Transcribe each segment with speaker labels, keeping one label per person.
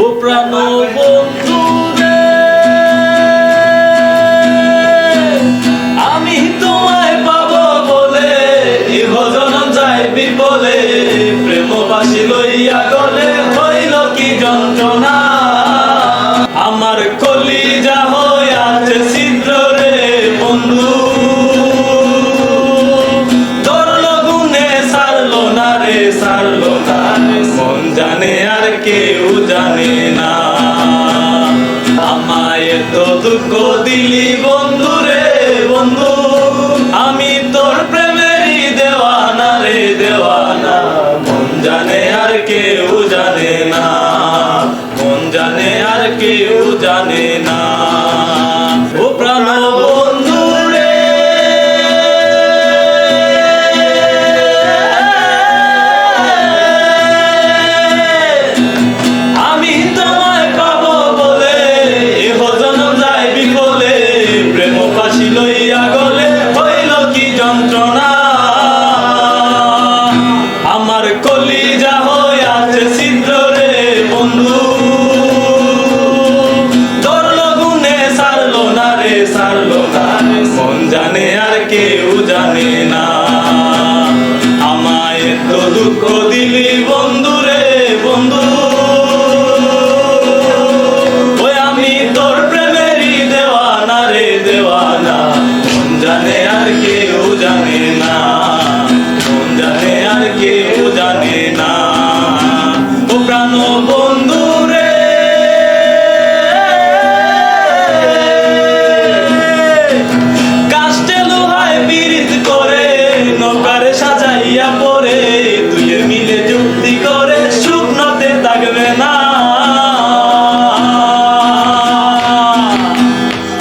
Speaker 1: ও প্রাণ বন্ধু রে, আমি তোমায় পাবো বলে ইহজনম যাই বিফলে, প্রেমবাসী লইয়া গলে হইল কি যন্ত্রণা। আমার কলিজা হইয়াছে ছিদ্র রে বন্ধু, ধরলো গুনে ছাড়লো না রে, ছাড়লো না রে, মন জানে আর কেউ জানে না। আমায় তো দুঃখ দিলি বন্ধু রে বন্ধু, আমি তোর প্রেমেরই দেওয়ানা রে দেওয়ানা, মন জানে আর কেউ জানে না, মন জানে আর কেউ জানে না। ও প্রাণ বন্ধু রে, আমি তোমায় পাবো বলে ইহজনম যাই বিফলে, প্রেম ফাঁসি লইয়া গলে হইল কি যন্ত্রণা। আমার কলিজা হইয়াছে ছিদ্র রে বন্ধু, ধরলো গুনে ছাড়লো না রে, ছাড়লো না রে, মন জানে আর কেউ জানে না। আমায় তো দুঃখ দিলি বন্ধু রে বন্ধু, ওই আমি তোর প্রেমেরই দেওয়ানা রে দেওয়ানা, মন জানে আর কেউ জানে না, মন জানে আর কেউ জানে না। ও প্রাণ বন্ধু রে, কাস্টে লোহায় পিরিত করে নৌকারে সাজাইয়া পরে, তুই মিলে যুক্তি করে শুকনোতে থাকবে না।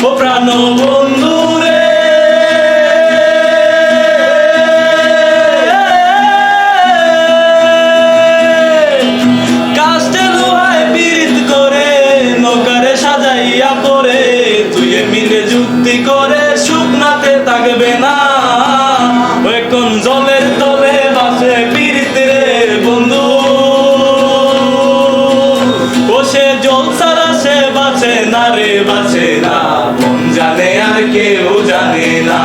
Speaker 1: ও প্রাণ বন্ধু রে, কাস্টে লোহায় পিরিত করে নৌকারে সাজাইয়া পরে, তুই মিলে যুক্তি করে শুকনাতে থাকবে না। ওই কোন জলের তলে বাসে পিরিত রে বন্ধু, ও সে জল ছাড়া সে বাঁচে না রে বাঁচে না, মন জানে আর কেউ জানে না।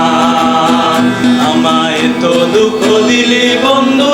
Speaker 1: আমায় তো দুঃখ দিলি বন্ধু